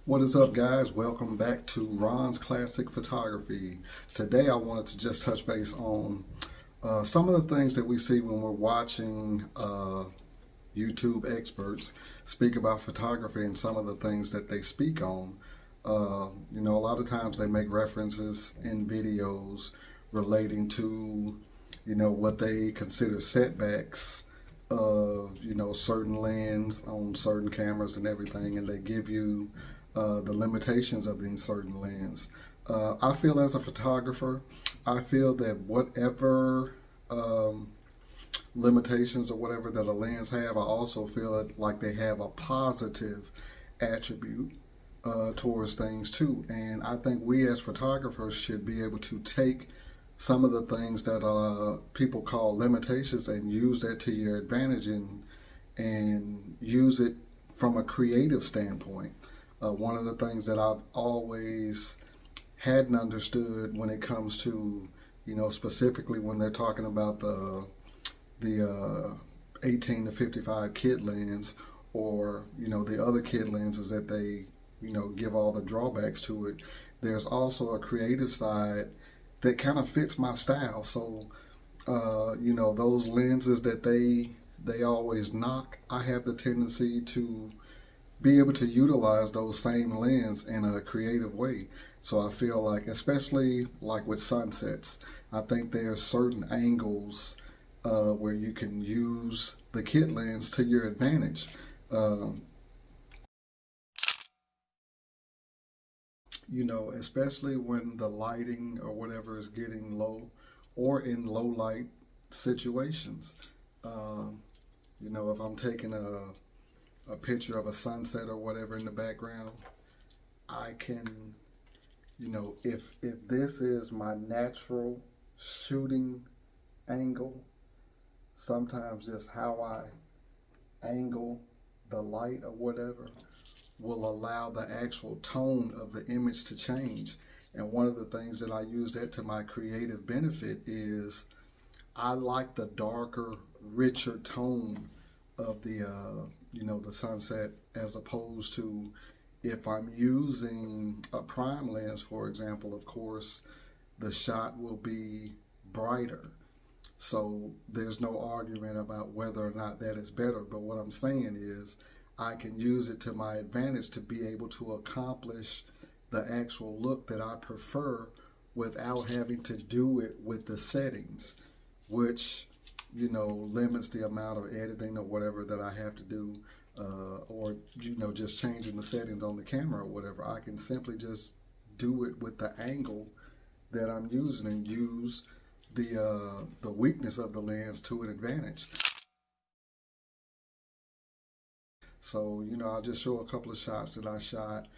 What is up, guys? Welcome back to Ron's Classic Photography. Today I wanted to just touch base on some of the things that we see when we're watching YouTube experts speak about photography and some of the things that they speak on. A lot of times they make references in videos relating to, what they consider setbacks of, certain lens on certain cameras and everything, and they give you the limitations of these certain lens. I feel as a photographer, I feel that whatever limitations or whatever that a lens have, I also feel like they have a positive attribute towards things too. And I think we as photographers should be able to take some of the things that people call limitations and use that to your advantage and use it from a creative standpoint. One of the things that I've always hadn't understood when it comes to, specifically when they're talking about the 18 to 55 kit lens, or the other kit lenses that they give all the drawbacks to it. There's also a creative side that kind of fits my style. So those lenses that they always knock, I have the tendency to be able to utilize those same lens in a creative way. So I feel like, especially like with sunsets, I think there's certain angles where you can use the kit lens to your advantage. Especially when the lighting or whatever is getting low, or in low light situations. If I'm taking a picture of a sunset or whatever in the background, I can, if this is my natural shooting angle, sometimes just how I angle the light or whatever will allow the actual tone of the image to change. And one of the things that I use that to my creative benefit is I like the darker, richer tone of the the sunset, as opposed to if I'm using a prime lens, for example. Of course, the shot will be brighter. So there's no argument about whether or not that is better. But what I'm saying is I can use it to my advantage to be able to accomplish the actual look that I prefer without having to do it with the settings, which limits the amount of editing or whatever that I have to do, or just changing the settings on the camera or whatever. I can simply just do it with the angle that I'm using and use the weakness of the lens to an advantage. So I'll just show a couple of shots that I shot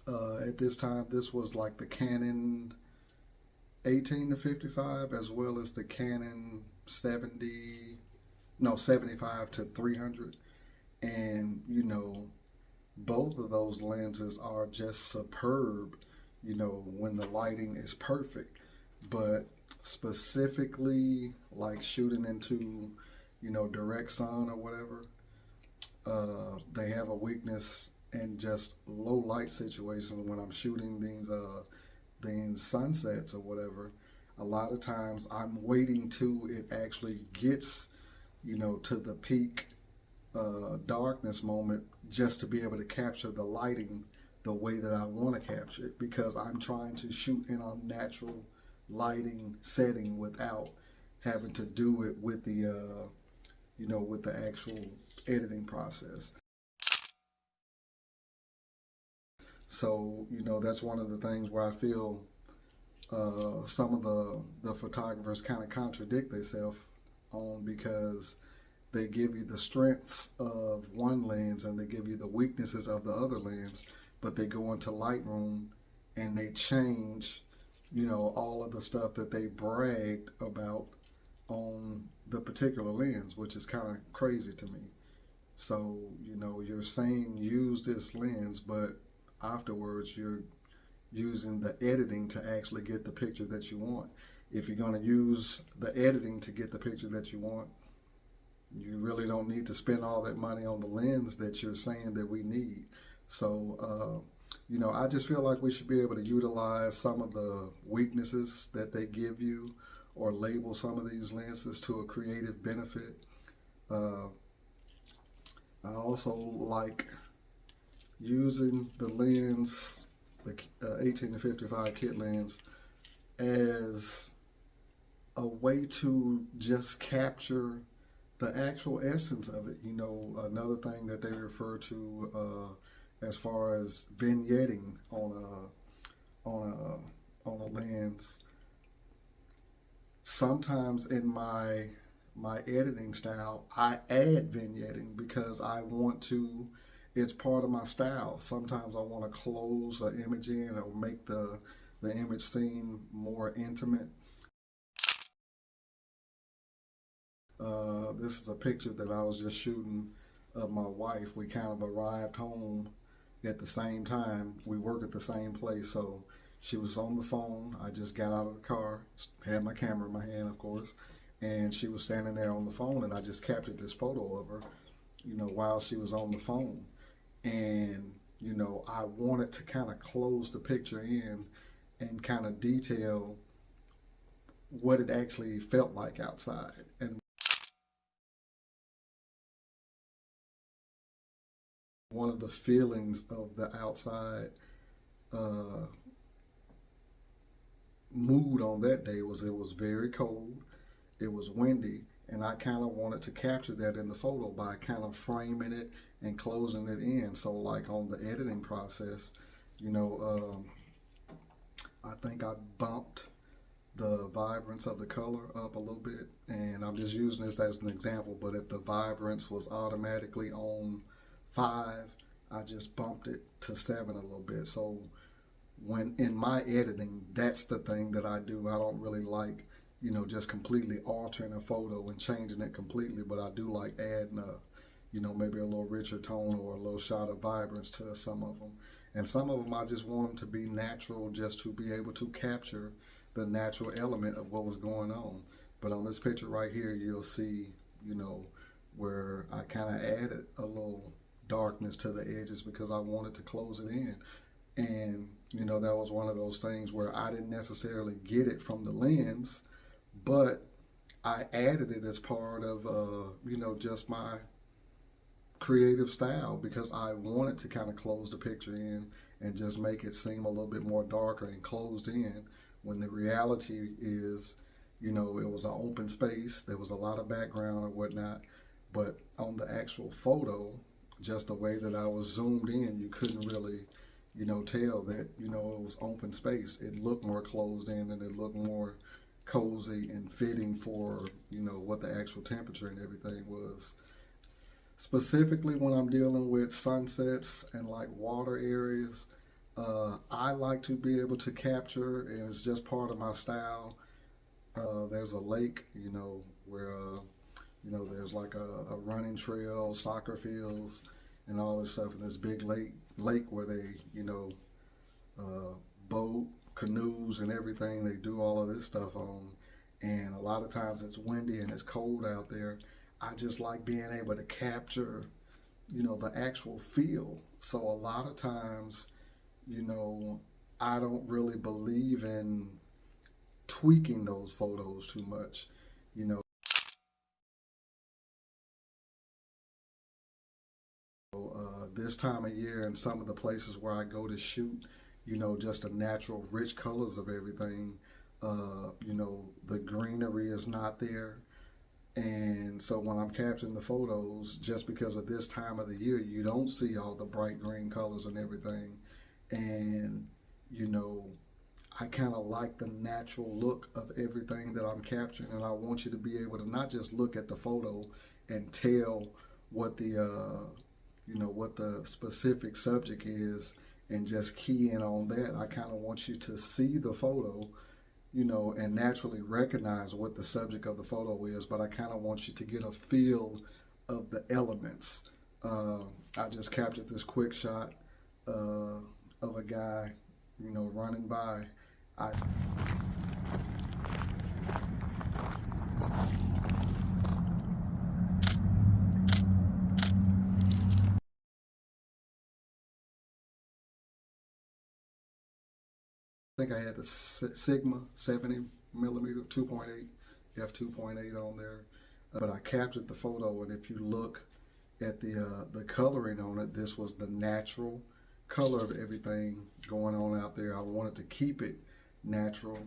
at this time. This was like the Canon 18 to 55, as well as the Canon 75 to 300. And both of those lenses are just superb when the lighting is perfect. But specifically like shooting into direct sun or whatever, they have a weakness in just low light situations. When I'm shooting these sunsets or whatever, a lot of times I'm waiting till it actually gets to the peak darkness moment, just to be able to capture the lighting the way that I want to capture it, because I'm trying to shoot in a natural lighting setting without having to do it with the with the actual editing process. So that's one of the things where I feel some of the photographers kind of contradict themselves on, because they give you the strengths of one lens and they give you the weaknesses of the other lens, but they go into Lightroom and they change all of the stuff that they bragged about on the particular lens, which is kind of crazy to me. So you're saying use this lens, but afterwards you're using the editing to actually get the picture that you want. If you're going to use the editing to get the picture that you want, you really don't need to spend all that money on the lens that you're saying that we need. So, you know, I just feel like we should be able to utilize some of the weaknesses that they give you or label some of these lenses to a creative benefit. Uh, I also like using the lens, the 18 to 55 kit lens, as a way to just capture the actual essence of it. You know, another thing that they refer to as far as vignetting on a lens. Sometimes in my editing style, I add vignetting because I want to. It's part of my style. Sometimes I want to close an image in or make the image seem more intimate. This is a picture that I was just shooting of my wife. We kind of arrived home at the same time. We work at the same place, so she was on the phone. I just got out of the car, had my camera in my hand, of course, and she was standing there on the phone, and I just captured this photo of her, you know, while she was on the phone. And, you know, I wanted to kind of close the picture in and kind of detail what it actually felt like outside. And one of the feelings of the outside uh, mood on that day was it was very cold, it was windy, and I kind of wanted to capture that in the photo by kind of framing it and closing it in. So like on the editing process, you know, I think I bumped the vibrance of the color up a little bit, and I'm just using this as an example, but if the vibrance was automatically on 5, I just bumped it to 7 a little bit. So when in my editing, that's the thing that I do. I don't really like, you know, just completely altering a photo and changing it completely, but I do like adding a, you know, maybe a little richer tone or a little shot of vibrance to some of them. And some of them I just want them to be natural, just to be able to capture the natural element of what was going on. But on this picture right here, you'll see, you know, where I kind of added a little darkness to the edges because I wanted to close it in. And, you know, that was one of those things where I didn't necessarily get it from the lens, but I added it as part of, you know, just my creative style because I wanted to kind of close the picture in and just make it seem a little bit more darker and closed in, when the reality is, you know, it was an open space, there was a lot of background or whatnot, but on the actual photo, just the way that I was zoomed in, you couldn't really, you know, tell that, you know, it was open space. It looked more closed in and it looked more cozy and fitting for, you know, what the actual temperature and everything was. Specifically when I'm dealing with sunsets and like water areas, I like to be able to capture, and it's just part of my style. There's a lake, you know, where, you know, there's like a running trail, soccer fields, and all this stuff, and this big lake where they, you know, boat, canoes, and everything. They do all of this stuff on, and a lot of times it's windy and it's cold out there. I just like being able to capture, you know, the actual feel. So a lot of times, you know, I don't really believe in tweaking those photos too much, you know. This time of year and some of the places where I go to shoot, you know, just the natural rich colors of everything, you know, the greenery is not there. And so when I'm capturing the photos, just because of this time of the year, you don't see all the bright green colors and everything. And, you know, I kind of like the natural look of everything that I'm capturing. And I want you to be able to not just look at the photo and tell what the, you know, what the specific subject is and just key in on that. I kind of want you to see the photo, you know, and naturally recognize what the subject of the photo is, but I kind of want you to get a feel of the elements. I just captured this quick shot of a guy, you know, running by. think I had the Sigma 70 millimeter 2.8 f2.8 on there, but I captured the photo, and if you look at the coloring on it, this was the natural color of everything going on out there. I wanted to keep it natural,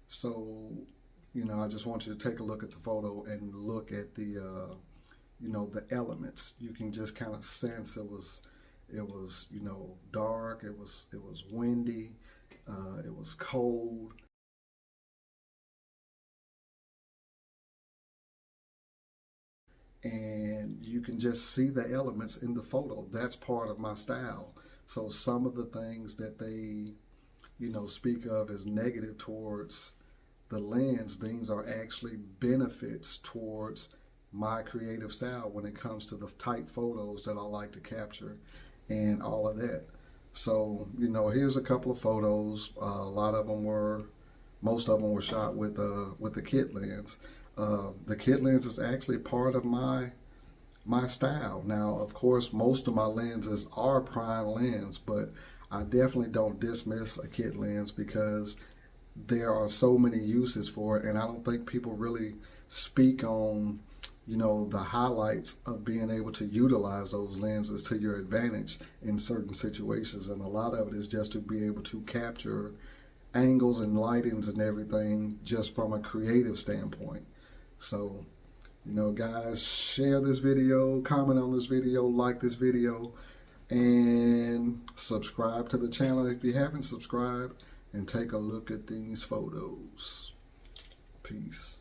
so you know, I just want you to take a look at the photo and look at the you know, the elements. You can just kind of sense it was you know, dark, it was windy, it was cold. And you can just see the elements in the photo. That's part of my style. So some of the things that they, you know, speak of as negative towards the lens, things are actually benefits towards my creative style when it comes to the type photos that I like to capture and all of that. So, you know, here's a couple of photos. Most of them were shot with the kit lens. The kit lens is actually part of my style. Now, of course, most of my lenses are prime lens, but I definitely don't dismiss a kit lens because there are so many uses for it, and I don't think people really speak on, you know, the highlights of being able to utilize those lenses to your advantage in certain situations. And a lot of it is just to be able to capture angles and lightings and everything just from a creative standpoint. So, you know, guys, share this video, comment on this video, like this video, and subscribe to the channel if you haven't subscribed, and take a look at these photos. Peace.